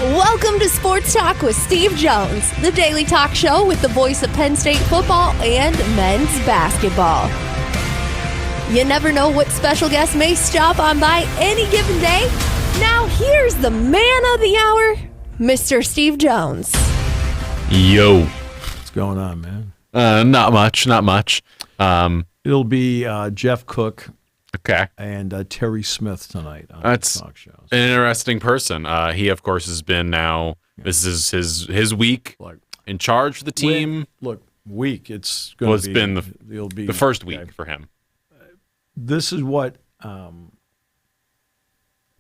Welcome to Sports Talk with Steve Jones, the daily talk show with the voice of Penn State football and men's basketball. You never know what special guest may stop on by any given day. Now here's the man of the hour, Mr. Steve Jones. Yo. What's going on, man? Not much. It'll be Jeff Cook Okay. and Terry Smith tonight on That's the talk shows. An interesting person. He, of course, has been now, this is his week in charge for the team. Week. It's going to be. Been it'll be the first week for him. This is what,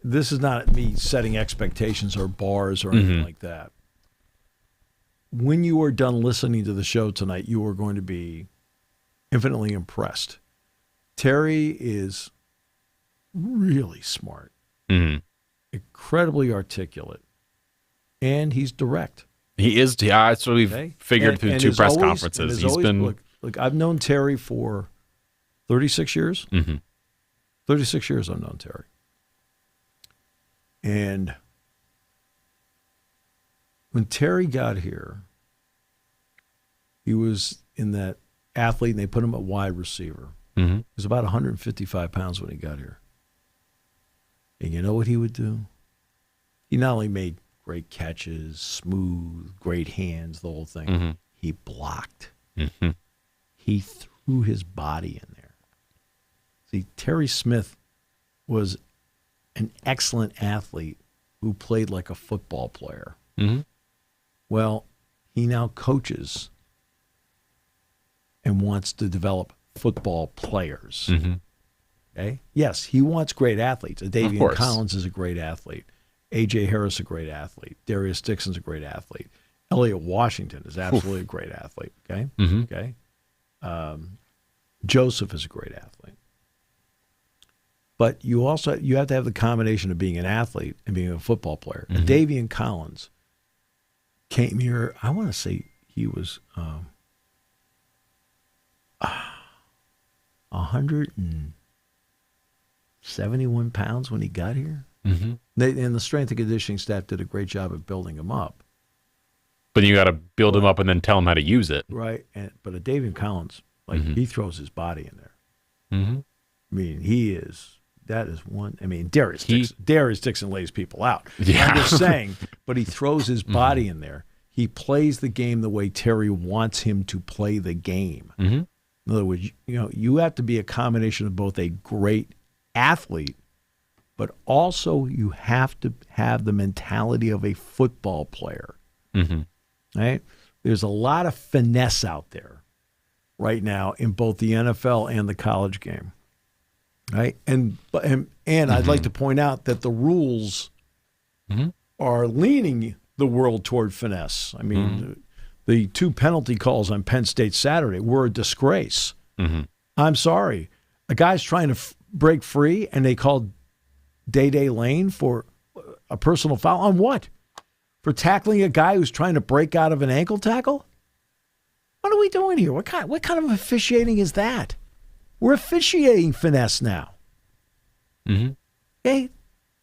this is not me setting expectations or bars or anything like that. When you are done listening to the show tonight, you are going to be infinitely impressed. Terry is really smart, incredibly articulate, and he's direct. He is. Yeah, that's what we've figured through two press conferences. He's been. Look, I've known Terry for 36 years. 36 years I've known Terry. And when Terry got here, he was in that athlete, and they put him at wide receiver. He was about 155 pounds when he got here. And you know what he would do? He not only made great catches, smooth, great hands, the whole thing. He blocked. He threw his body in there. See, Terry Smith was an excellent athlete who played like a football player. Well, he now coaches and wants to develop football players. Okay? Yes, he wants great athletes. Davian Collins is a great athlete. A.J. Harris is a great athlete. Darius Dixon's a great athlete. Elliott Washington is absolutely a great athlete. Okay? Okay? Joseph is a great athlete. But you have to have the combination of being an athlete and being a football player. And Davian Collins came here, I want to say he was 171 pounds when he got here. And the strength and conditioning staff did a great job of building him up. But you got to build him up and then tell him how to use it. Right. But a Davian Collins, he throws his body in there. I mean, that is one. I mean, Darius Dixon lays people out. Yeah. I'm just saying, but he throws his body in there. He plays the game the way Terry wants him to play the game. In other words, you have to be a combination of both a great athlete, but also you have to have the mentality of a football player. Right? There's a lot of finesse out there right now in both the NFL and the college game. Right? And I'd like to point out that the rules are leaning the world toward finesse. I mean, the two penalty calls on Penn State Saturday were a disgrace. I'm sorry. A guy's trying to break free, and they called Day Lane for a personal foul on what? For tackling a guy who's trying to break out of an ankle tackle? What are we doing here? What kind of officiating is that? We're officiating finesse now. Okay?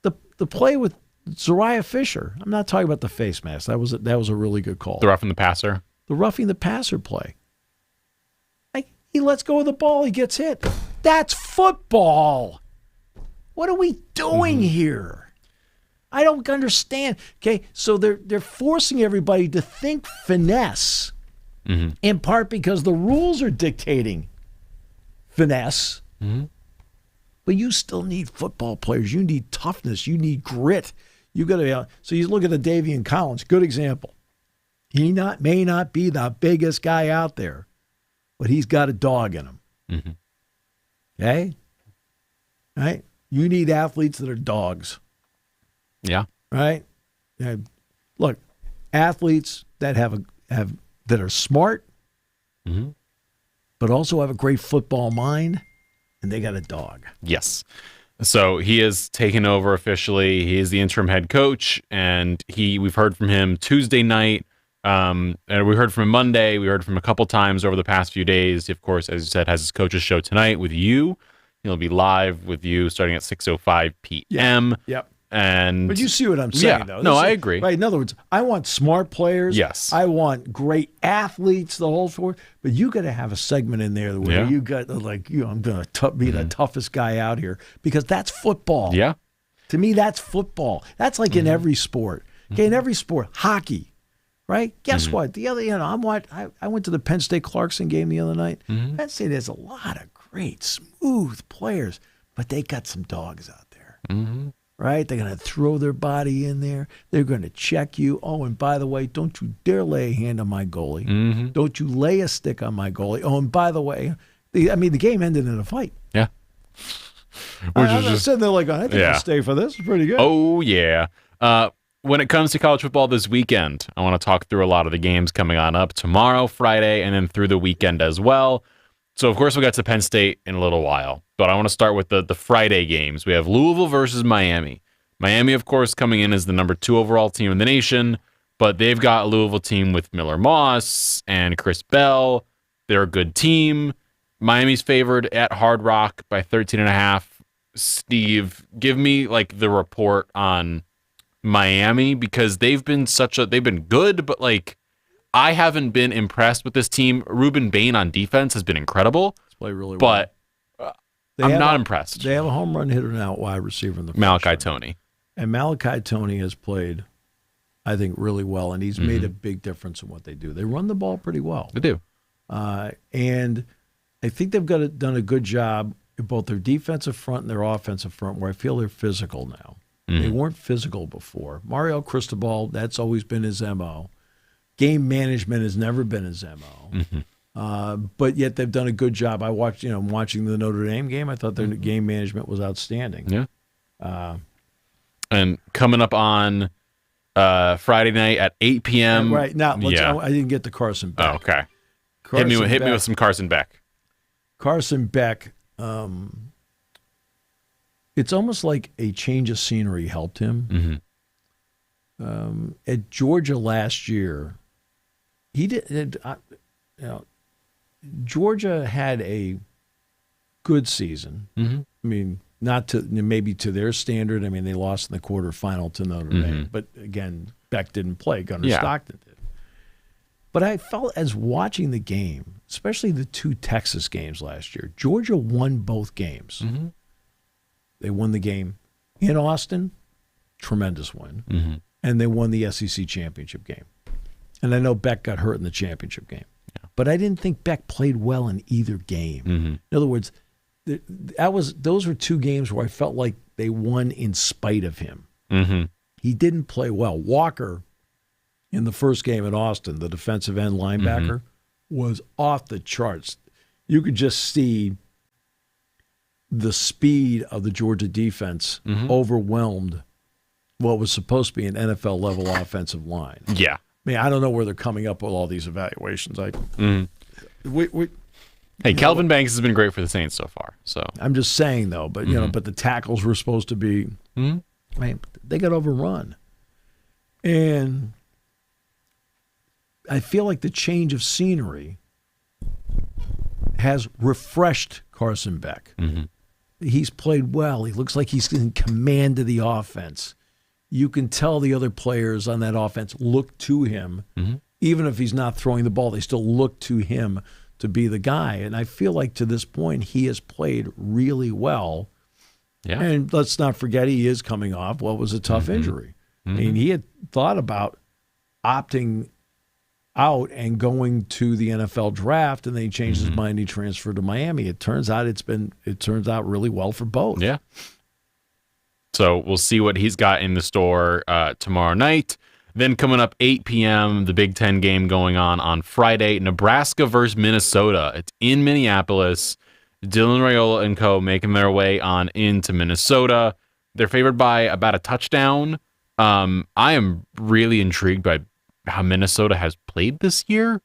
The play with Zariah Fisher. I'm not talking about the face mask. That was a really good call. The roughing the passer. The roughing the passer play. He lets go of the ball. He gets hit. That's football. What are we doing here? I don't understand. Okay, so they're forcing everybody to think finesse, in part because the rules are dictating finesse. But you still need football players. You need toughness. You need grit. You got to. So you look at the Davian Collins. Good example. He may not be the biggest guy out there, but he's got a dog in him. Okay? Right? You need athletes that are dogs. Yeah. Right? Look, athletes that that are smart, but also have a great football mind, and they got a dog. Yes. So he is taken over officially. He is the interim head coach, and we've heard from him Tuesday night. And we heard from him Monday. We heard from him a couple times over the past few days. He, of course, as you said, has his coaches show tonight with you. He'll be live with you starting at 6:05 p.m. Yep. But you see what I'm saying, though. No, I agree. Right. In other words, I want smart players. Yes. I want great athletes, the whole sport. But you got to have a segment in there where you got I'm going to be the toughest guy out here because that's football. Yeah. To me, that's football. That's like in every sport. Okay, in every sport, hockey, right? Guess what? The other, I went to the Penn State Clarkson game the other night. Penn State has a lot of great, smooth players, but they got some dogs out there. Right? They're going to throw their body in there. They're going to check you. Oh, and by the way, don't you dare lay a hand on my goalie. Don't you lay a stick on my goalie. Oh, and by the way, the game ended in a fight. Yeah. I'm just sitting there like, I think I'll stay for this. It's pretty good. Oh, yeah. When it comes to college football this weekend, I want to talk through a lot of the games coming on up tomorrow, Friday, and then through the weekend as well. So, of course, we'll get to Penn State in a little while, but I want to start with the Friday games. We have Louisville versus Miami. Miami, of course, coming in as the number 2 overall team in the nation, but they've got a Louisville team with Miller Moss and Chris Bell. They're a good team. Miami's favored at Hard Rock by 13.5. Steve, give me the report on Miami because they've been good, but I haven't been impressed with this team. Ruben Bain on defense has been incredible. He's played really well. But I'm not impressed. They have a home run hitter now, wide receiver in the Malachi Toney. And Malachi Toney has played, I think, really well, and he's made a big difference in what they do. They run the ball pretty well. They do. And I think they've done a good job in both their defensive front and their offensive front where I feel they're physical now. They weren't physical before. Mario Cristobal, that's always been his MO. Game management has never been his MO. But yet they've done a good job. I watched, watching the Notre Dame game, I thought their game management was outstanding. Yeah. And coming up on Friday night at 8 p.m. Right. Now, I didn't get to Carson Beck. Oh, okay. Hit me with some Carson Beck. Carson Beck, it's almost like a change of scenery helped him. At Georgia last year, Georgia had a good season. I mean, not to maybe to their standard. I mean, they lost in the quarterfinal to Notre Dame, but again, Beck didn't play. Gunnar Stockton did. But I felt as watching the game, especially the 2 Texas games last year, Georgia won both games. They won the game in Austin, tremendous win, and they won the SEC championship game. And I know Beck got hurt in the championship game, but I didn't think Beck played well in either game. In other words, those were 2 games where I felt like they won in spite of him. He didn't play well. Walker, in the first game in Austin, the defensive end linebacker, was off the charts. You could just see the speed of the Georgia defense overwhelmed what was supposed to be an NFL-level offensive line. Yeah. I mean, I don't know where they're coming up with all these evaluations. Hey, Calvin Banks has been great for the Saints so far. So I'm just saying, though, but but the tackles were supposed to be. They got overrun, and I feel like the change of scenery has refreshed Carson Beck. He's played well. He looks like he's in command of the offense. You can tell the other players on that offense look to him. Even if he's not throwing the ball, they still look to him to be the guy. And I feel like to this point, he has played really well. Yeah. And let's not forget, he is coming off what was a tough injury. I mean, he had thought about opting out and going to the NFL draft, and then he changed his mind. He transferred to Miami. It turns out it turns out really well for both. Yeah. So we'll see what he's got in the store tomorrow night. Then coming up 8 p.m., the Big Ten game going on Friday, Nebraska versus Minnesota. It's in Minneapolis. Dylan Raiola and co. making their way on into Minnesota. They're favored by about a touchdown. I am really intrigued by how Minnesota has played this year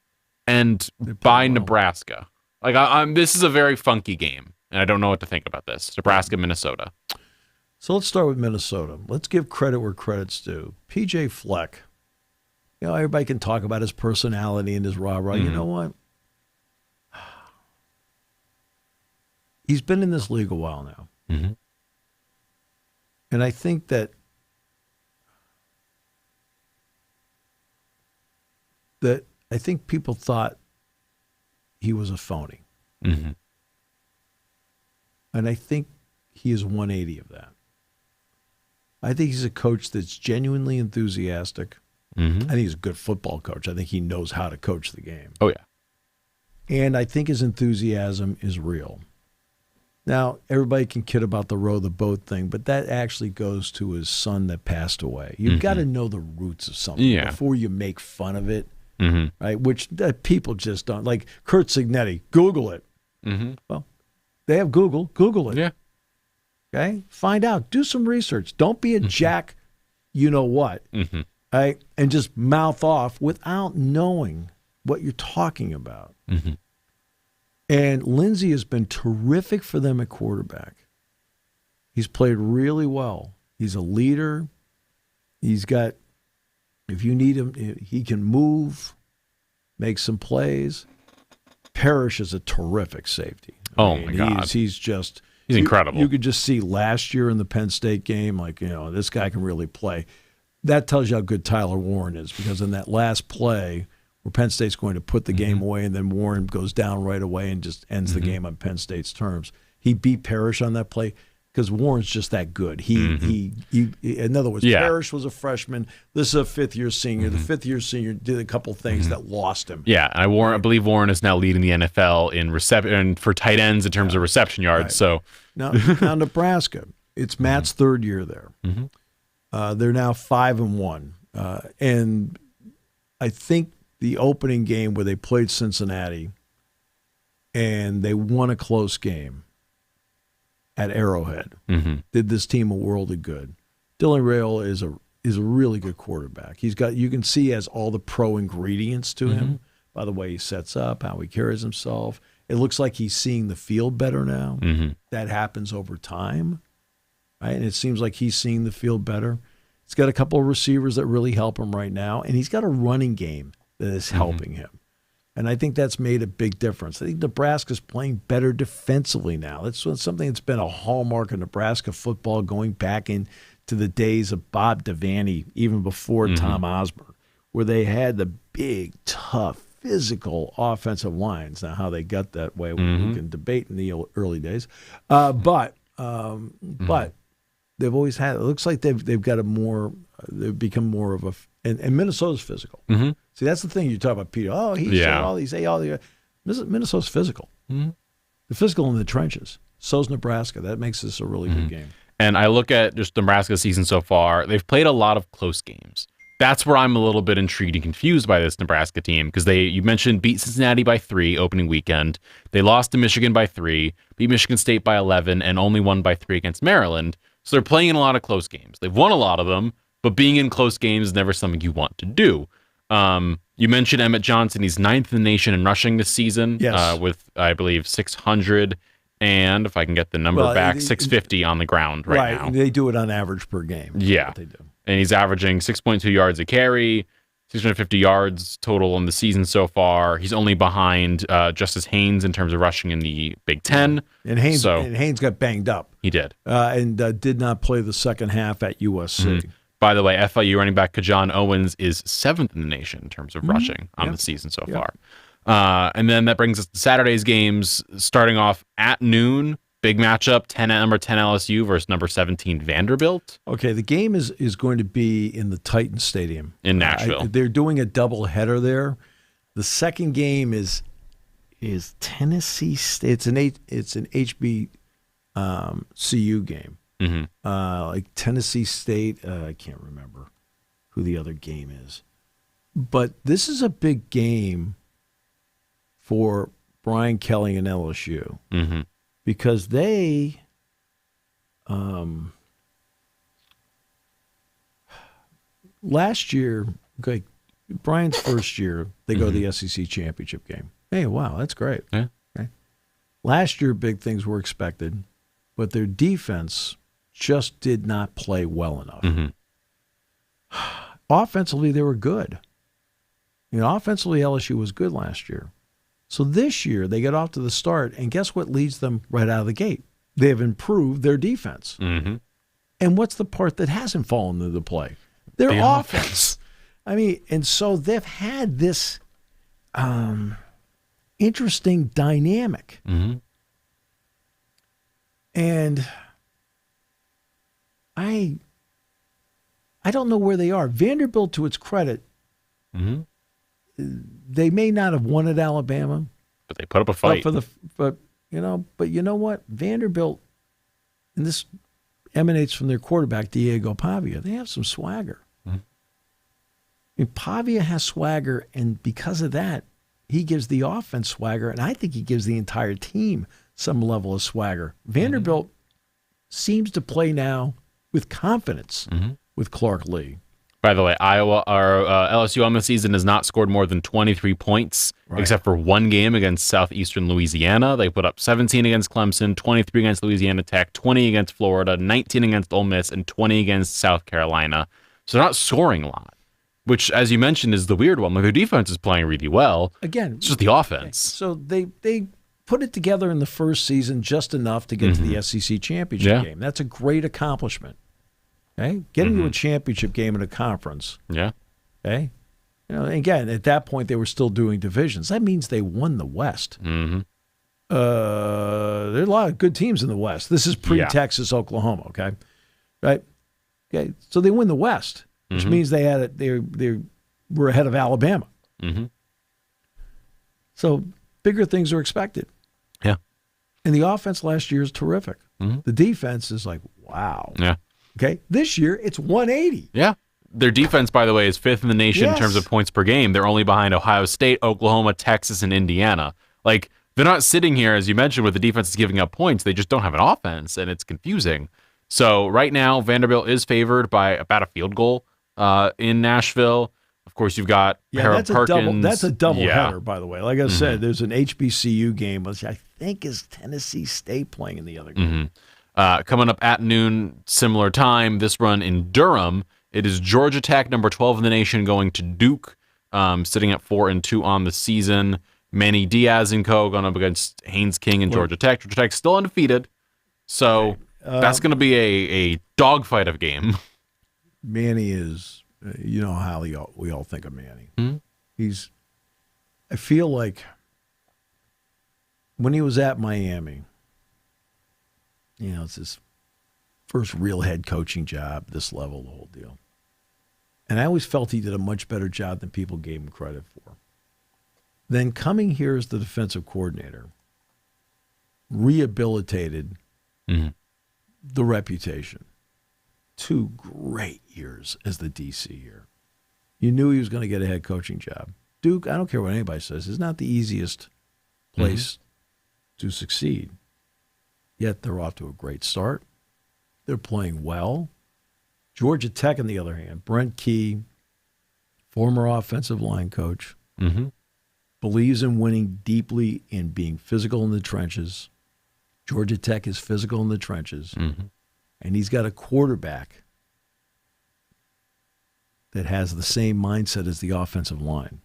and by Nebraska. This is a very funky game, and I don't know what to think about this. Nebraska, Minnesota. So let's start with Minnesota. Let's give credit where credit's due. P.J. Fleck, everybody can talk about his personality and his rah-rah. You know what? He's been in this league a while now. And I think that that I think people thought he was a phony. Mm-hmm. And I think he is 180 of that. I think he's a coach that's genuinely enthusiastic. Mm-hmm. I think he's a good football coach. I think he knows how to coach the game. Oh, yeah. And I think his enthusiasm is real. Now, everybody can kid about the row the boat thing, but that actually goes to his son that passed away. You've got to know the roots of something before you make fun of it, right? Which people just don't. Like Kurt Signetti, Google it. Mm-hmm. Well, they have Google. Google it. Yeah. Okay? Find out. Do some research. Don't be a jack you-know-what, right? And just mouth off without knowing what you're talking about. Mm-hmm. And Lindsey has been terrific for them at quarterback. He's played really well. He's a leader. He's got, if you need him, he can move, make some plays. Parrish is a terrific safety. My God. He's just... He's incredible. You could just see last year in the Penn State game, like, this guy can really play. That tells you how good Tyler Warren is, because in that last play where Penn State's going to put the game away and then Warren goes down right away and just ends the game on Penn State's terms, he beat Parrish on that play because Warren's just that good. He in other words, Parrish was a freshman. This is a fifth-year senior. The fifth-year senior did a couple things that lost him. Yeah, I believe Warren is now leading the NFL in reception for tight ends in terms of reception yards. Right. So now Nebraska, it's Matt's third year there. They're now 5-1, and I think the opening game where they played Cincinnati and they won a close game at Arrowhead did this team a world of good. Dylan Raiola is a really good quarterback. You can see he has all the pro ingredients to him by the way he sets up, how he carries himself. It looks like he's seeing the field better now. That happens over time, right? And it seems like he's seeing the field better. He's got a couple of receivers that really help him right now, and he's got a running game that is helping him. And I think that's made a big difference. I think Nebraska's playing better defensively now. That's something that's been a hallmark of Nebraska football going back into the days of Bob Devaney, even before Tom Osborne, where they had the big, tough, physical offensive lines. Now, how they got that way, we can debate in the early days. But they've always had. It looks like they've got they've become more of a. And Minnesota's physical. See, that's the thing you talk about, Peter. Oh, Minnesota's physical. They're physical in the trenches. So's Nebraska. That makes this a really good game. And I look at just Nebraska's season so far. They've played a lot of close games. That's where I'm a little bit intrigued and confused by this Nebraska team, because you mentioned beat Cincinnati by 3 opening weekend. They lost to Michigan by 3, beat Michigan State by 11, and only won by 3 against Maryland. So they're playing in a lot of close games. They've won a lot of them, but being in close games is never something you want to do. You mentioned Emmett Johnson. He's 9th in the nation in rushing this season, with, I believe, 600, and if I can get the number back, 650 on the ground right now. They do it on average per game. Yeah. They do. And he's averaging 6.2 yards a carry, 650 yards total in the season so far. He's only behind Justice Haynes in terms of rushing in the Big Ten. And Haynes got banged up. He did. And did not play the second half at USC. By the way, FIU running back Kajon Owens is 7th in the nation in terms of rushing on the season so far. And then that brings us to Saturday's games, starting off at noon. Big matchup, number 10 LSU versus number 17 Vanderbilt. Okay, the game is going to be in the Titan Stadium. In Nashville. They're doing a double header there. The second game is Tennessee State. It's an HBCU game. Like Tennessee State, I can't remember who the other game is. But this is a big game for Brian Kelly and LSU because they last year, Brian's first year, they go to the SEC championship game. Hey, wow, that's great. Yeah. Okay. Last year, big things were expected, but their defense just did not play well enough. Offensively, they were good. Offensively, LSU was good last year. So this year, they get off to the start, and guess what leads them right out of the gate? They have improved their defense. And what's the part that hasn't fallen into play? Their offense. I mean, and so they've had this interesting dynamic. Mm-hmm. And I don't know where they are. Vanderbilt, to its credit, Mm-hmm. they may not have won at Alabama, But they put up a fight. but you know what? Vanderbilt, and this emanates from their quarterback Diego Pavia. They have some swagger. Mm-hmm. I mean, Pavia has swagger, and because of that, he gives the offense swagger, and I think he gives the entire team some level of swagger. Vanderbilt seems to play now with confidence with Clark Lee. By the way, LSU on the season has not scored more than 23 points, except for one game against Southeastern Louisiana. They put up 17 against Clemson, 23 against Louisiana Tech, 20 against Florida, 19 against Ole Miss, and 20 against South Carolina. So they're not scoring a lot, which, as you mentioned, is the weird one. Like, their defense is playing really well. Again, it's just the offense. So they put it together in the first season just enough to get to the SEC championship game. That's a great accomplishment. Okay, getting to a championship game in a conference. Yeah. Okay, again, at that point they were still doing divisions. That means they won the West. Mm-hmm. There are a lot of good teams in the West. This is pre-Texas, Oklahoma. Okay, right. Okay, so they win the West, which means they were ahead of Alabama. Mm-hmm. So bigger things are expected. Yeah. And the offense last year is terrific. Mm-hmm. The defense is like, wow. Yeah. Okay. This year, it's 180. Yeah. Their defense, by the way, is fifth in the nation in terms of points per game. They're only behind Ohio State, Oklahoma, Texas, and Indiana. Like, they're not sitting here, as you mentioned, with the defense is giving up points. They just don't have an offense, and it's confusing. So right now, Vanderbilt is favored by about a field goal in Nashville. Of course, you've got that's Perkins. That's a double header, by the way. Like I said, there's an HBCU game, which I think is Tennessee State playing in the other game. Coming up at noon, similar time, this run in Durham. It is Georgia Tech, number 12 in the nation, going to Duke, sitting at 4-2 on the season. Manny Diaz and co. going up against Haynes King and Georgia Tech. Georgia Tech still undefeated, so that's going to be a dogfight of a game. Manny is, you know how we all think of Manny. I feel like when he was at Miami, it's his first real head coaching job, this level, the whole deal. And I always felt he did a much better job than people gave him credit for. Then coming here as the defensive coordinator, rehabilitated the reputation. 2 great years as the DC here. You knew he was going to get a head coaching job. Duke, I don't care what anybody says, is not the easiest place to succeed. Yet they're off to a great start. They're playing well. Georgia Tech, on the other hand, Brent Key, former offensive line coach, believes in winning deeply in being physical in the trenches. Georgia Tech is physical in the trenches. And he's got a quarterback that has the same mindset as the offensive line.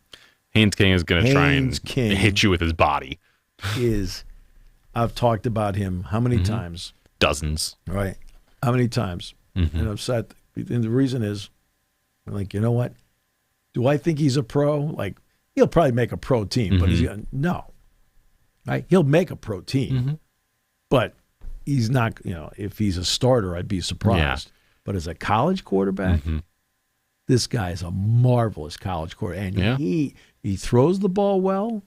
Haynes King is going to try and hit you with his body. I've talked about him how many times? Dozens. Right. How many times? And upset. And the reason is, I'm like, you know what? Do I think he's a pro? Like, he'll probably make a pro team, but no. Right? He'll make a pro team. But he's not, if he's a starter, I'd be surprised. Yeah. But as a college quarterback, this guy is a marvelous college quarterback. And he throws the ball well,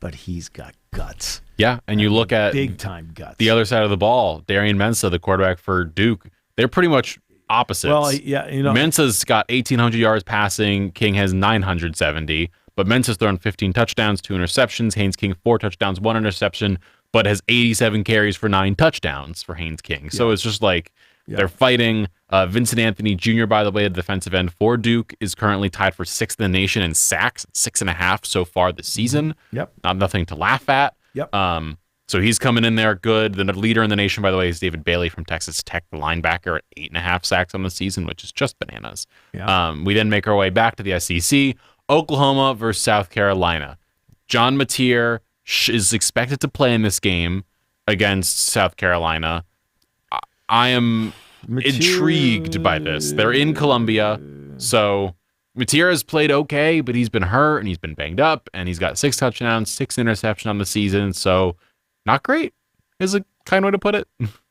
but he's got guts. Yeah, and you look at big-time guts. The other side of the ball, Darian Mensah, the quarterback for Duke, they're pretty much opposites. Well, yeah, Mensah's got 1,800 yards passing. King has 970. But Mensah's thrown 15 touchdowns, 2 interceptions. Haynes King, 4 touchdowns, 1 interception, but has 87 carries for 9 touchdowns for Haynes King. So it's just like they're fighting. Vincent Anthony Jr., by the way, the defensive end for Duke, is currently tied for 6th in the nation in sacks, 6.5 so far this season. Nothing to laugh at. So he's coming in there good. The leader in the nation, by the way, is David Bailey from Texas Tech, the linebacker, at 8.5 sacks on the season, which is just bananas. We then make our way back to the SEC. Oklahoma versus South Carolina. John Mateer is expected to play in this game against South Carolina. I am intrigued by this. They're in Columbia, so Matera's played okay, but he's been hurt and he's been banged up, and he's got 6 touchdowns, 6 interceptions on the season. So not great is a kind way to put it.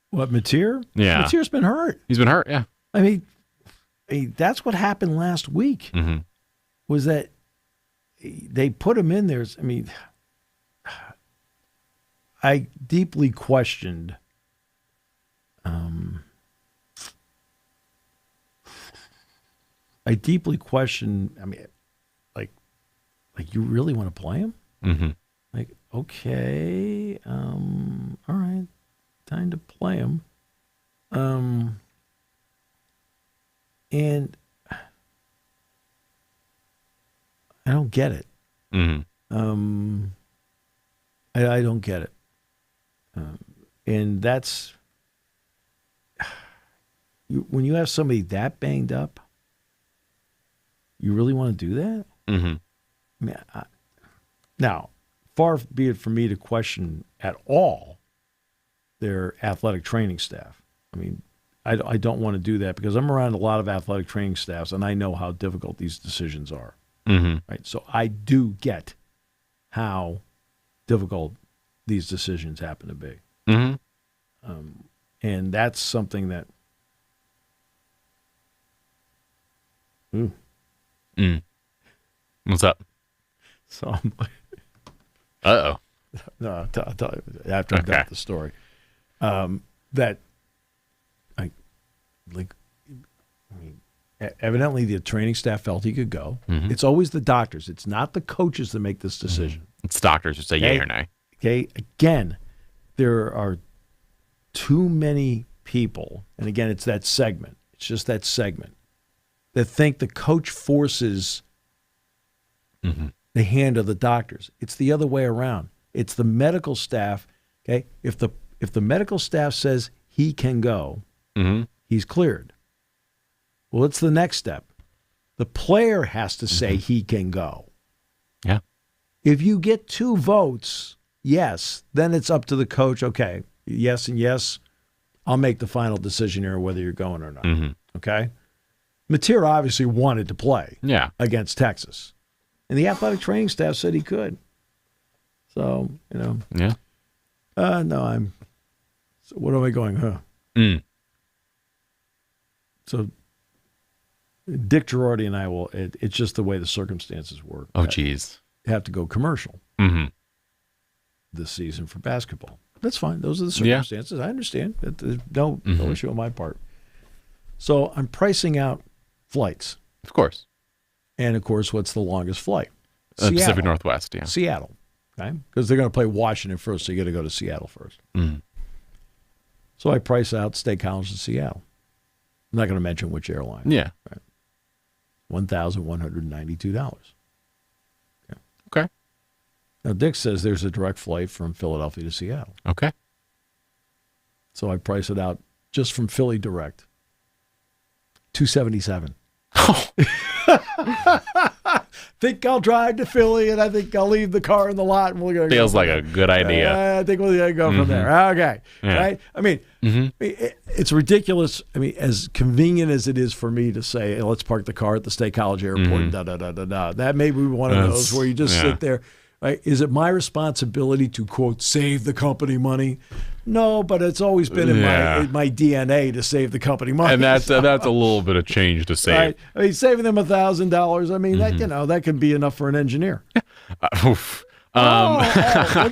What, Matera? Yeah. Matera's been hurt. He's been hurt, yeah. I mean, that's what happened last week. Was that they put him in there. I mean, I deeply questioned I mean, like you really want to play him? Like, okay, all right, time to play him. And I don't get it. I don't get it. And that's when you have somebody that banged up, you really want to do that? I mean, now, far be it from me to question at all their athletic training staff. I mean, I don't want to do that because I'm around a lot of athletic training staffs, and I know how difficult these decisions are. Right? So I do get how difficult these decisions happen to be. And that's something that What's up? so I'm Uh-oh. no, I'll tell you after I've got the story. That evidently the training staff felt he could go. It's always the doctors. It's not the coaches that make this decision. It's doctors who say yay or nay. Okay. Again, there are too many people, and again, it's that segment. It's just that segment that think the coach forces the hand of the doctors. It's the other way around. It's the medical staff. Okay. If the medical staff says he can go, he's cleared. Well, it's the next step. The player has to say he can go. Yeah. If you get 2 votes, yes, then it's up to the coach. Okay, yes and yes, I'll make the final decision here whether you're going or not. Okay? Matera obviously wanted to play against Texas. And the athletic training staff said he could. So, Yeah. No, so what am I going, So Dick Girardi and I will, it's just the way the circumstances work. Oh, geez. Have to go commercial this season for basketball. That's fine. Those are the circumstances. I understand. There's no issue on my part. So I'm pricing out flights. Of course. And, of course, what's the longest flight? Pacific Northwest, yeah. Seattle, okay? Because they're going to play Washington first, so you got to go to Seattle first. So I price out State College in Seattle. I'm not going to mention which airline. Yeah. Right. $1,192. Okay. Now, Dick says there's a direct flight from Philadelphia to Seattle. Okay. So I price it out just from Philly direct. $277. Think I'll drive to Philly, and I think I'll leave the car in the lot, and we're going to Feels like a good idea. I think we're going to go from there. Okay. Yeah. Right? I mean, it's ridiculous. I mean, as convenient as it is for me to say, hey, let's park the car at the State College Airport, that may be one of those where you just sit there. Right? Is it my responsibility to, quote, save the company money? No, but it's always been in my DNA to save the company money. And that's a little bit of change to save. Right? I mean, saving them $1,000. I mean, that that could be enough for an engineer. What's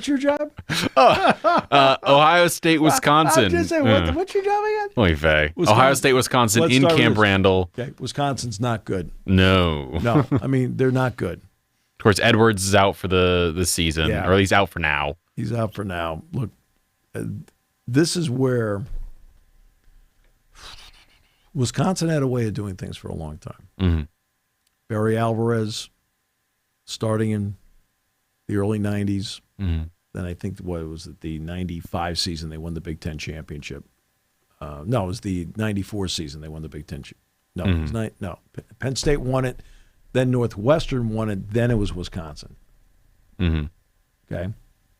your job? Ohio State, Wisconsin. I'm just saying, what's your job again? Oy vey. Ohio State, Wisconsin in Camp Randall. Okay, Wisconsin's not good. No. I mean, they're not good. Of course, Edwards is out for the season, or at least out for now. He's out for now. Look, this is where Wisconsin had a way of doing things for a long time. Barry Alvarez, starting in the early 90s. Then I think, the 95 season they won the Big Ten championship. No, it was the 94 season they won the Big Ten. Penn State won it. Then Northwestern won it. Then it was Wisconsin. Okay?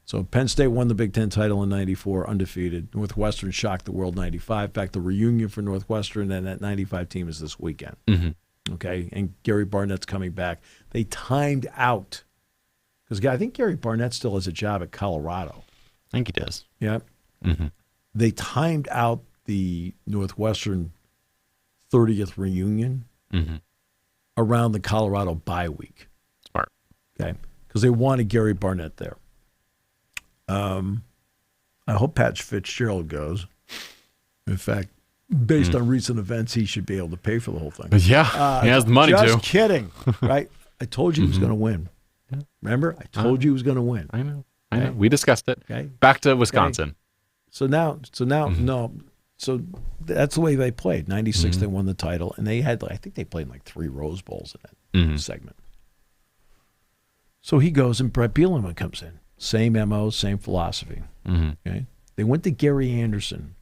So Penn State won the Big Ten title in 94, undefeated. Northwestern shocked the world 95. In fact, the reunion for Northwestern and that 95 team is this weekend. Okay, and Gary Barnett's coming back. They timed out because I think Gary Barnett still has a job at Colorado. I think he does. Yeah. They timed out the Northwestern 30th reunion around the Colorado bye week. Smart. Okay, because they wanted Gary Barnett there. I hope Pat Fitzgerald goes. In fact, based on recent events, he should be able to pay for the whole thing. Yeah, he has the money just to. Kidding, right? I told you he was going to win. Remember? I told you he was going to win. I know. We discussed it. Okay. Back to Wisconsin. Okay. So now, no. So that's the way they played. 96, they won the title, and they had, I think they played like 3 Rose Bowls in that segment. So he goes, and Brett Bielema comes in. Same MO, same philosophy. Okay. They went to Gary Anderson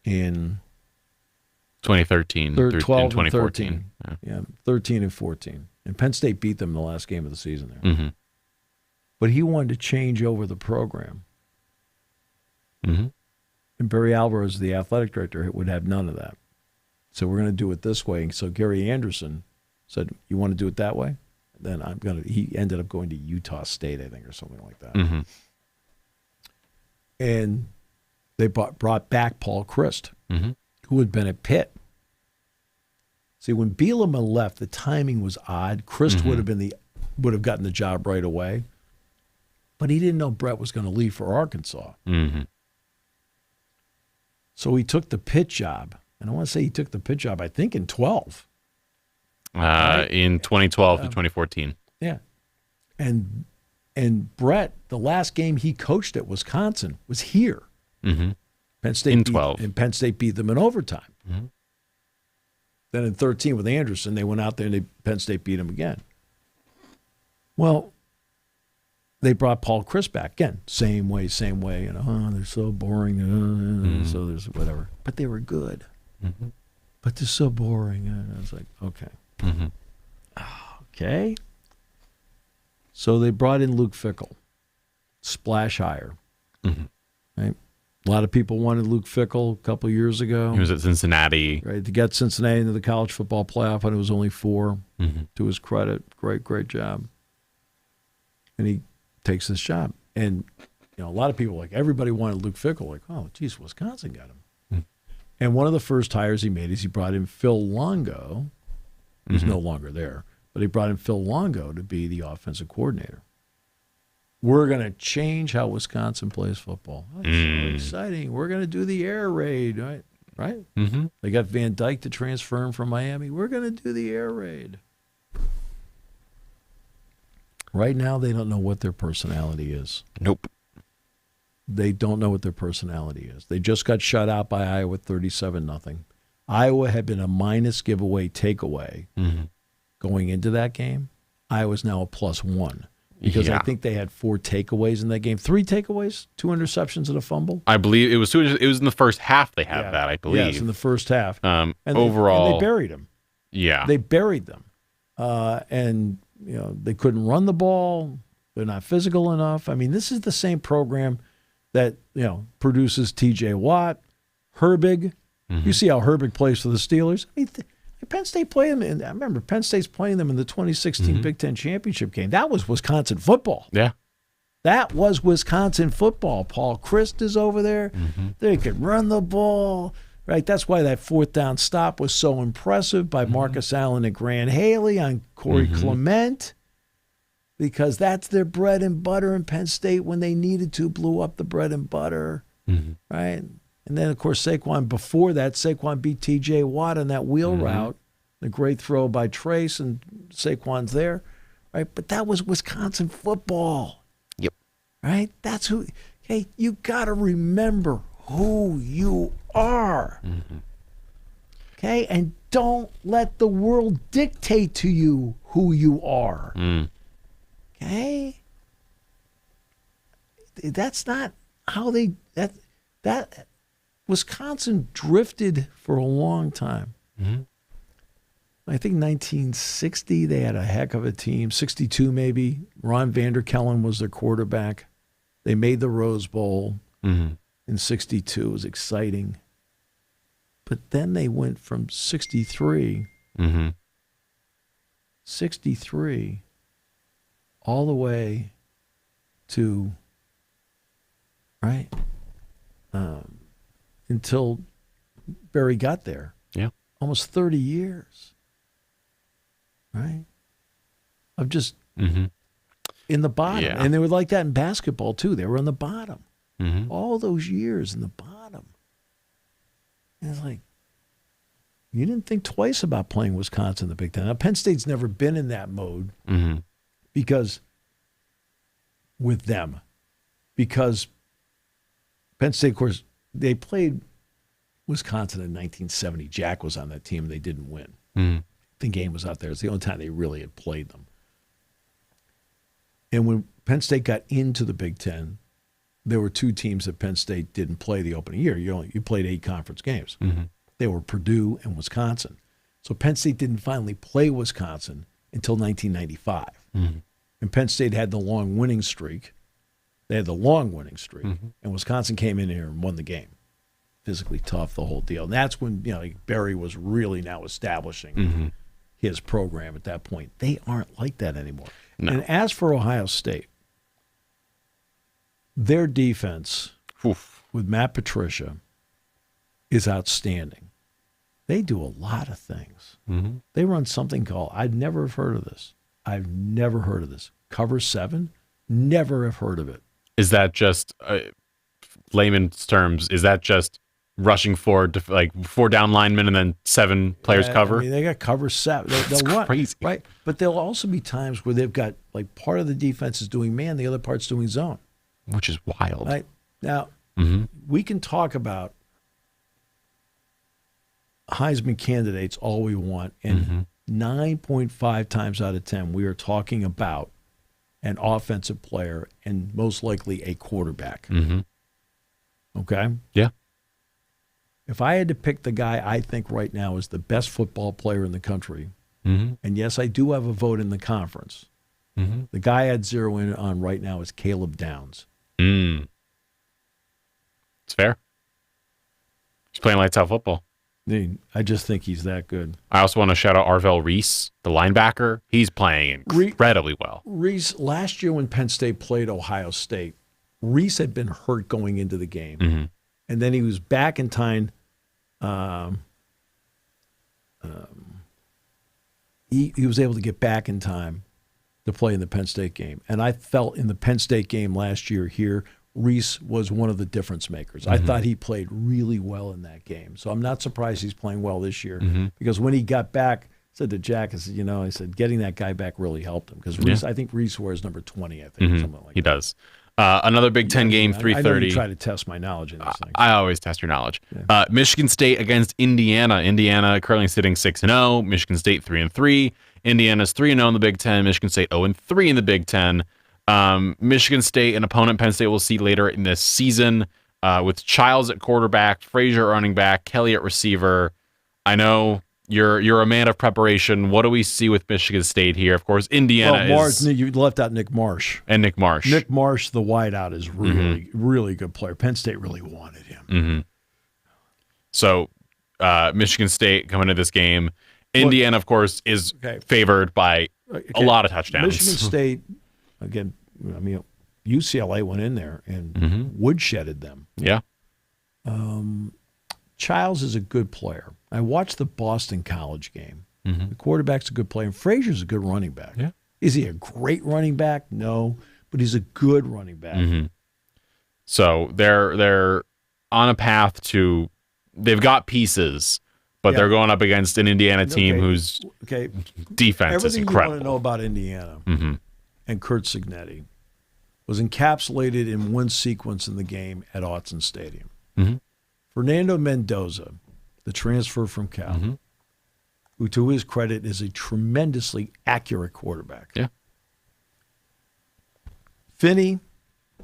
in 2013 through 12 and 2014. 13. Yeah, 13 and 14. And Penn State beat them in the last game of the season there. But he wanted to change over the program. And Barry Alvarez, the athletic director, would have none of that. So we're going to do it this way. So Gary Anderson said, "You want to do it that way?" Then he ended up going to Utah State, I think, or something like that. And they brought back Paul Christ, who had been at Pitt. See, when Bielema left, the timing was odd. Christ would have gotten the job right away, but he didn't know Brett was going to leave for Arkansas. So he took the Pitt job, and I want to say he took the Pitt job, I think, in 12. In 2012 to 2014. Yeah. And Brett, the last game he coached at Wisconsin was here. Penn State in 12. And Penn State beat them in overtime. Then in 13 with Anderson, they went out there and Penn State beat them again. Well, they brought Paul Christ back. Again, same way. You know, they're so boring. So there's whatever. But they were good. But they're so boring. And I was like, okay. Okay. So they brought in Luke Fickell. Splash hire. Right? A lot of people wanted Luke Fickell a couple years ago. He was at Cincinnati. Right, to get Cincinnati into the college football playoff when it was only 4. To his credit, great job. And he takes this job. And you know, a lot of people, like everybody wanted Luke Fickell. Like, oh, geez, Wisconsin got him. And one of the first hires he made is he brought in Phil Longo, who's no longer there, but he brought in Phil Longo to be the offensive coordinator. We're going to change how Wisconsin plays football. That's so exciting. We're going to do the air raid, right? They got Van Dyke to transfer him from Miami. We're going to do the air raid. Right now, they don't know what their personality is. Nope. They don't know what their personality is. They just got shut out by Iowa 37-0. Iowa had been a minus giveaway takeaway going into that game. Iowa's now a +1 because I think they had 4 takeaways in that game. 3 takeaways, 2 interceptions and a fumble. I believe it was in the first half they had that, I believe. Yes, in the first half. And overall, they buried them. Yeah. They buried them. And you know, they couldn't run the ball. They're not physical enough. I mean, this is the same program that, you know, produces T.J. Watt, Herbig. You see how Herbig plays for the Steelers. I mean, Penn State played them. I remember Penn State's playing them in the 2016 Big Ten championship game. That was Wisconsin football. Yeah. That was Wisconsin football. Paul Christ is over there. They could run the ball. Right, that's why that 4th down stop was so impressive by Marcus Allen and Grant Haley on Corey Clement, because that's their bread and butter in Penn State when they needed to, blew up the bread and butter, right? And then, of course, before that, Saquon beat T.J. Watt on that wheel route, the great throw by Trace, and Saquon's there, right? But that was Wisconsin football. Yep. Right? That's who, hey, you got to remember who you are. Okay? And don't let the world dictate to you who you are. Okay? That's not how that Wisconsin drifted for a long time. I think 1960 they had a heck of a team. 62 maybe. Ron Vanderkellen was their quarterback. They made the Rose Bowl. In 62. It was exciting. But then they went from 63 '63 all the way to, right, until Barry got there. Yeah. Almost 30 years, right, of just in the bottom. Yeah. And they were like that in basketball, too. They were on the bottom. Mm-hmm. All those years in the bottom. And it's like, you didn't think twice about playing Wisconsin in the Big Ten. Now, Penn State's never been in that mode because Penn State, of course, they played Wisconsin in 1970. Jack was on that team. They didn't win. The game was out there. It's the only time they really had played them. And when Penn State got into the Big Ten, there were two teams that Penn State didn't play the opening year. You played 8 conference games. They were Purdue and Wisconsin. So Penn State didn't finally play Wisconsin until 1995. And Penn State had the long winning streak. They had the long winning streak. And Wisconsin came in here and won the game. Physically tough, the whole deal. And that's when Barry was really now establishing his program at that point. They aren't like that anymore. No. And as for Ohio State, their defense with Matt Patricia is outstanding. They do a lot of things. They run something called, I'd never have heard of this. Cover 7? Never have heard of it. Is that just, layman's terms, is that just rushing forward to 4 down linemen and then 7 players cover? I mean, they got cover 7. They'll run, crazy. right? But there'll also be times where they've got, part of the defense is doing man, the other part's doing zone. Which is wild. Right? Now, we can talk about Heisman candidates all we want, and 9.5 times out of 10, we are talking about an offensive player and most likely a quarterback. Okay? Yeah. If I had to pick the guy I think right now is the best football player in the country, and yes, I do have a vote in the conference, the guy I'd zero in on right now is Caleb Downs. It's fair. He's playing lights out football. I just think he's that good. I also want to shout out Arvell Reese, the linebacker. He's playing incredibly well. Reese, last year when Penn State played Ohio State, Reese had been hurt going into the game. And then he was back in time. He was able to get back in time to play in the Penn State game. And I felt in the Penn State game last year here, Reese was one of the difference makers. I thought he played really well in that game. So I'm not surprised he's playing well this year because when he got back, I said to Jack, I said, getting that guy back really helped him because Reese, I think Reese wears number 20, something like that. He does. Another Big Ten game, 3:30. I know you try to test my knowledge in these things. I always test your knowledge. Yeah. Michigan State against Indiana. Indiana currently sitting 6-0. Michigan State 3-3. Indiana's 3-0 in the Big Ten. Michigan State 0-3 in the Big Ten. Michigan State, an opponent Penn State will see later in this season, with Childs at quarterback, Frazier at running back, Kelly at receiver. I know you're a man of preparation. What do we see with Michigan State here? Of course, Indiana you left out Nick Marsh. And Nick Marsh. Nick Marsh, the wideout, is really, really good player. Penn State really wanted him. So, Michigan State coming into this game. Indiana, of course, is favored by a lot of touchdowns. Michigan State, again, UCLA went in there and woodshedded them. Yeah. Childs is a good player. I watched the Boston College game. The quarterback's a good player. And Frazier's a good running back. Yeah. Is he a great running back? No, but he's a good running back. So they're on a path to. They've got pieces, but they're going up against an Indiana team whose defense is incredible. Everything you want to know about Indiana and Curt Cignetti was encapsulated in one sequence in the game at Autzen Stadium. Fernando Mendoza, the transfer from Cal, who to his credit is a tremendously accurate quarterback. Yeah. Finney,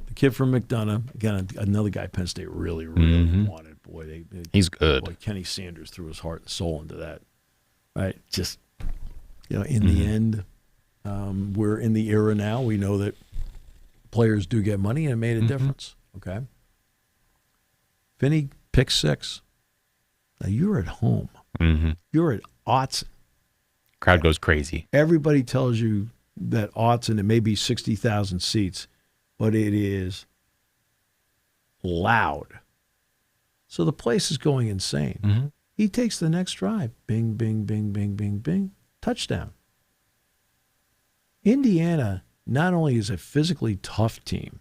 the kid from McDonough, again, another guy Penn State really, really wanted. Boy, he's good. Boy, Kenny Sanders threw his heart and soul into that. Right? Just, in the end, we're in the era now. We know that players do get money, and it made a difference. Okay? Finney, pick 6. Now, you're at home. You're at Autzen. Crowd goes crazy. Everybody tells you that Autzen, it may be 60,000 seats, but it is loud. So the place is going insane. Mm-hmm. He takes the next drive. Bing, bing, bing, bing, bing, bing. Touchdown. Indiana not only is a physically tough team,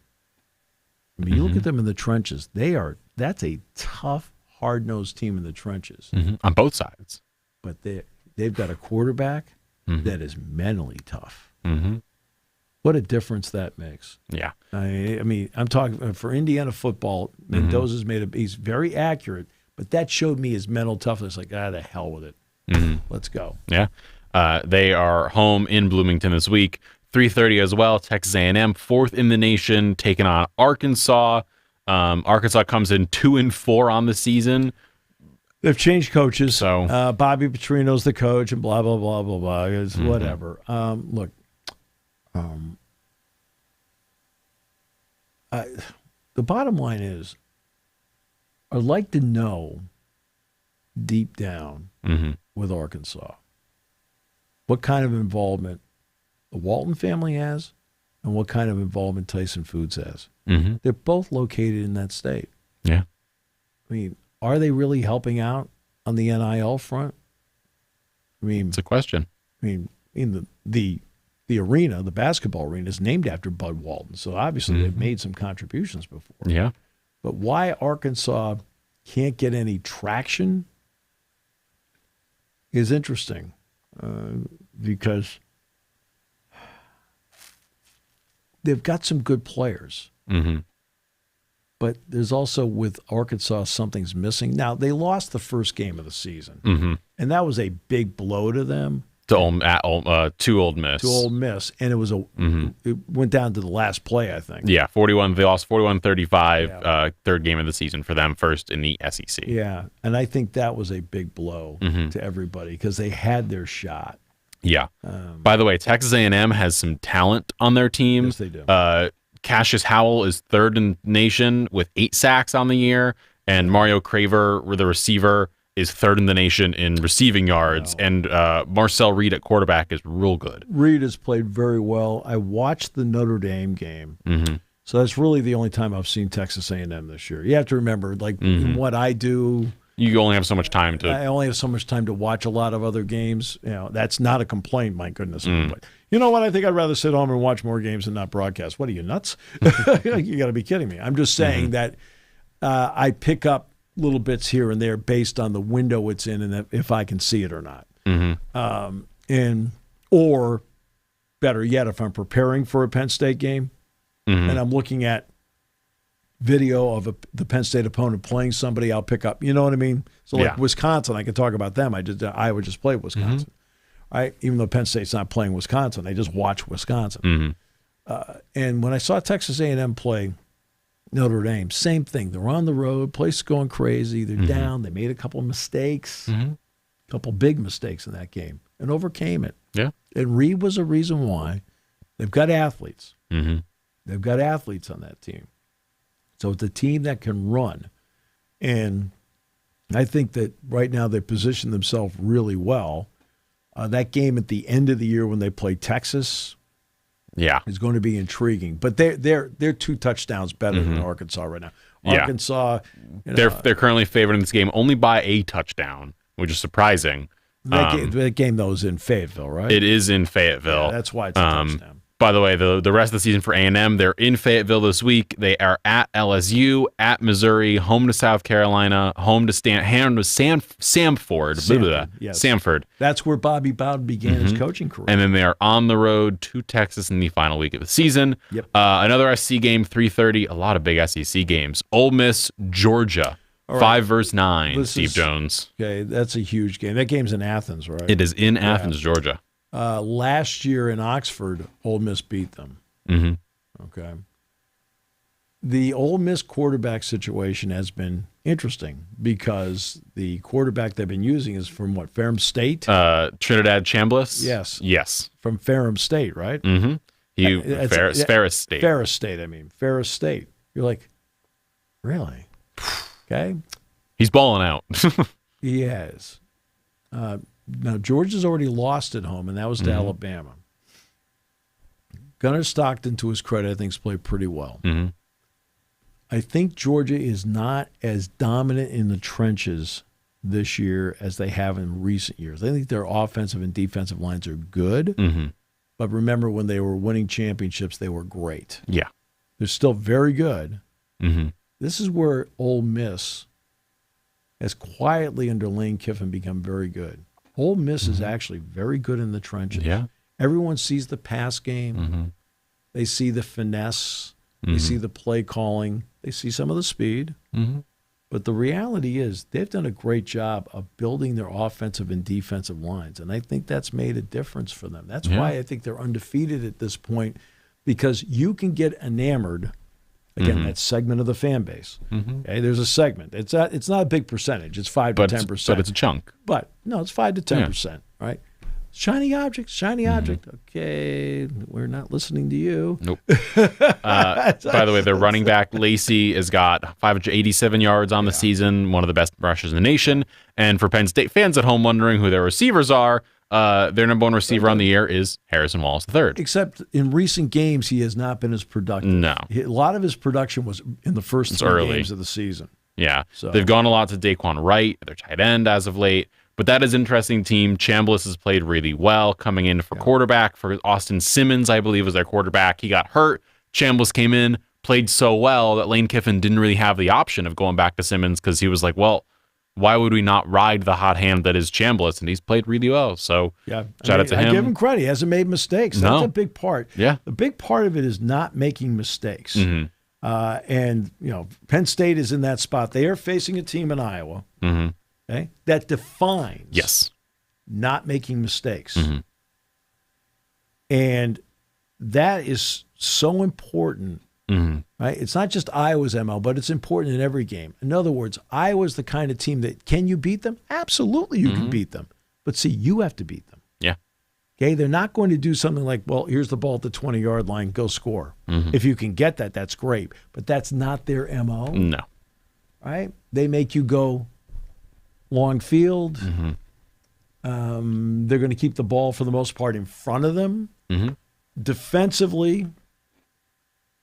I mean, you look at them in the trenches, that's a tough, hard-nosed team in the trenches. Mm-hmm. On both sides. But they've got a quarterback that is mentally tough. Mm-hmm. What a difference that makes. Yeah. I mean, I'm talking for Indiana football, Mendoza's he's very accurate, but that showed me his mental toughness. Like, the hell with it. Let's go. Yeah. They are home in Bloomington this week. 3:30 as well. Texas A&M, 4th in the nation, taking on Arkansas. Arkansas comes in 2-4 on the season. They've changed coaches. So Bobby Petrino's the coach, and blah blah blah blah blah. It's whatever. Look, the bottom line is, I'd like to know deep down with Arkansas what kind of involvement the Walton family has and what kind of involvement Tyson Foods has. They're both located in that state. Yeah. I mean, are they really helping out on the NIL front? I mean, it's a question. I mean, in the arena, the basketball arena, is named after Bud Walton, so obviously they've made some contributions before. Yeah. But why Arkansas can't get any traction is interesting, because they've got some good players. But there's also, with Arkansas, something's missing. Now, they lost the first game of the season, and that was a big blow to them. To Ole Miss. To Ole Miss, and it was it went down to the last play, I think. Yeah, 41. They lost 41-35, third game of the season for them, first in the SEC. Yeah, and I think that was a big blow to everybody because they had their shot. Yeah. By the way, Texas A&M has some talent on their team. Yes, they do. Cassius Howell is 3rd in the nation with 8 sacks on the year, and Mario Craver, the receiver, is 3rd in the nation in receiving yards, and Marcel Reed at quarterback is real good. Reed has played very well. I watched the Notre Dame game, so that's really the only time I've seen Texas A&M this year. You have to remember, like, in what I do, you only have so much time to. I only have so much time to watch a lot of other games. You know, that's not a complaint, my goodness. But you know what? I think I'd rather sit home and watch more games and not broadcast. What are you, nuts? You got to be kidding me. I'm just saying that I pick up little bits here and there based on the window it's in and if I can see it or not. Or better yet, if I'm preparing for a Penn State game and I'm looking at video of the Penn State opponent playing somebody, I'll pick up. You know what I mean? So like Wisconsin, I can talk about them. Iowa just played Wisconsin, right? Even though Penn State's not playing Wisconsin, I just watch Wisconsin. And when I saw Texas A&M play Notre Dame, same thing. They're on the road, place is going crazy. They're down. They made a couple of mistakes, a couple big mistakes in that game, and overcame it. Yeah. And Reed was a reason why. They've got athletes. They've got athletes on that team. So it's a team that can run. And I think that right now they position themselves really well. That game at the end of the year when they play Texas is going to be intriguing. But they're 2 touchdowns better than Arkansas right now. Arkansas, they're currently favored in this game only by a touchdown, which is surprising. That game, though, is in Fayetteville, right? It is in Fayetteville. Yeah, that's why it's a touchdown. By the way, the rest of the season for A&M, they're in Fayetteville this week. They are at LSU, at Missouri, home to South Carolina, home to Samford. Yes. Samford. That's where Bobby Bowden began his coaching career. And then they are on the road to Texas in the final week of the season. Another SC game, 3:30. A lot of big SEC games. Ole Miss, Georgia. 5-9, Steve Jones. Okay, that's a huge game. That game's in Athens, right? It is in Athens, Georgia. Last year in Oxford, Ole Miss beat them. Okay. The Ole Miss quarterback situation has been interesting because the quarterback they've been using is from what, Ferrum State? Trinidad Chambliss? Yes. From Ferrum State, right? Ferris State. Ferris State. You're like, really? Okay. He's balling out. He has. Now, Georgia's already lost at home, and that was to Alabama. Gunnar Stockton, to his credit, I think, has played pretty well. Mm-hmm. I think Georgia is not as dominant in the trenches this year as they have in recent years. I think their offensive and defensive lines are good. Mm-hmm. But remember, when they were winning championships, they were great. Yeah. They're still very good. Mm-hmm. This is where Ole Miss has quietly, under Lane Kiffin, become very good. Ole Miss is actually very good in the trenches. Yeah. Everyone sees the pass game. Mm-hmm. They see the finesse. They see the play calling. They see some of the speed. Mm-hmm. But the reality is they've done a great job of building their offensive and defensive lines, and I think that's made a difference for them. That's why I think they're undefeated at this point, because you can get enamored. Again, that segment of the fan base. Okay, there's a segment. It's not a big percentage. It's 5 to 10%. But it's a chunk. But no, it's 5 to 10%, right? Shiny object, shiny object. Okay, we're not listening to you. Nope. By the way, their running back, Lacey, has got 587 yards on the season, one of the best rushers in the nation. And for Penn State fans at home wondering who their receivers are, their number one receiver on the year is Harrison Wallace III. Except in recent games, he has not been as productive. No. A lot of his production was in the first three games of the season. Yeah. So. They've gone a lot to Daquan Wright, their tight end, as of late. But that is an interesting team. Chambliss has played really well coming in for quarterback. For Austin Simmons, I believe, was their quarterback. He got hurt. Chambliss came in, played so well that Lane Kiffin didn't really have the option of going back to Simmons, because he was like, well, why would we not ride the hot hand that is Chambliss? And he's played really well. So shout out to him. I give him credit. He hasn't made mistakes. That's a big part. Yeah. The big part of it is not making mistakes. And, Penn State is in that spot. They are facing a team in Iowa. Okay, that defines not making mistakes. And that is so important, right? It's not just Iowa's MO, but it's important in every game. In other words, Iowa's the kind of team that, can you beat them? Absolutely you can beat them. But see, you have to beat them. Yeah. Okay, they're not going to do something like, well, here's the ball at the 20-yard line, go score. If you can get that, that's great. But that's not their MO. No. Right? They make you go long field. They're going to keep the ball, for the most part, in front of them. Defensively,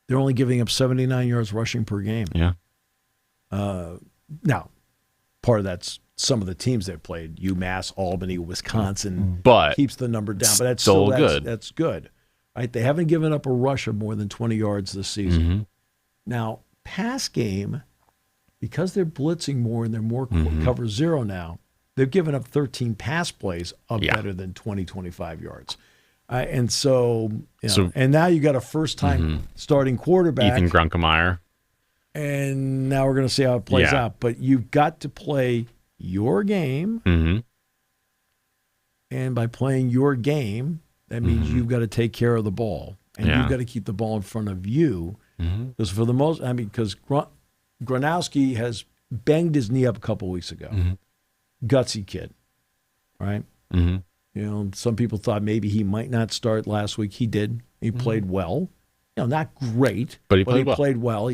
they're only giving up 79 yards rushing per game. Yeah. Now, part of that's some of the teams they've played, UMass, Albany, Wisconsin, but keeps the number down. But that's still good. That's good. Right? They haven't given up a rush of more than 20 yards this season. Now, pass game, because they're blitzing more and they're more cover zero now, they've given up 13 pass plays of better than 20, 25 yards. And so and now you got a first-time starting quarterback. Ethan Grunkemeyer. And now we're going to see how it plays out. But you've got to play your game. And by playing your game, that means you've got to take care of the ball. And you've got to keep the ball in front of you. Because for the most, because Gronowski has banged his knee up a couple weeks ago. Gutsy kid, right? Some people thought maybe he might not start last week. He did. He played well. Not great, but he played well.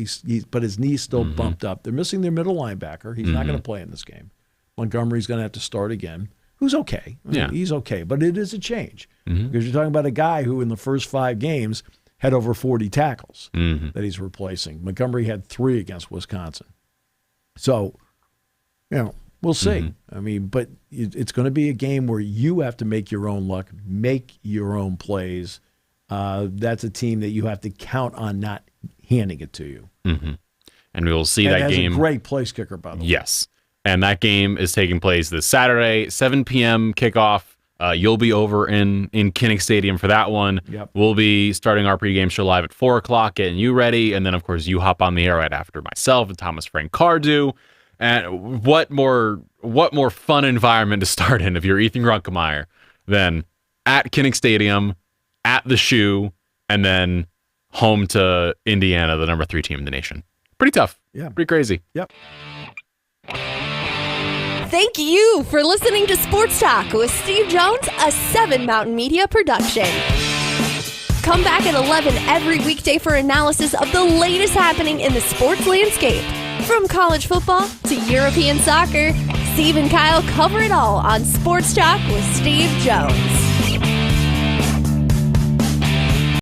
But his knee's still bumped up. They're missing their middle linebacker. He's not going to play in this game. Montgomery's going to have to start again, who's okay. He's okay, but it is a change. Because you're talking about a guy who in the first 5 games had over 40 tackles that he's replacing. Montgomery had 3 against Wisconsin. So, we'll see. But it's going to be a game where you have to make your own luck, make your own plays. That's a team that you have to count on not handing it to you. And we will see that game. A great place kicker, by the way. Yes. And that game is taking place this Saturday, 7 p.m. kickoff. You'll be over in Kinnick Stadium for that one. We'll be starting our pregame show live at 4 o'clock, getting you ready. And then, of course, you hop on the air right after myself and Thomas Frank Carr do. And what more fun environment to start in if you're Ethan Grunkemeyer than at Kinnick Stadium, at the Shoe, and then home to Indiana, the number 3 team in the nation. Pretty tough. Yeah. Pretty crazy. Yep. Thank you for listening to Sports Talk with Steve Jones, a 7 Mountain Media production. Come back at 11 every weekday for analysis of the latest happening in the sports landscape. From college football to European soccer, Steve and Kyle cover it all on Sports Talk with Steve Jones.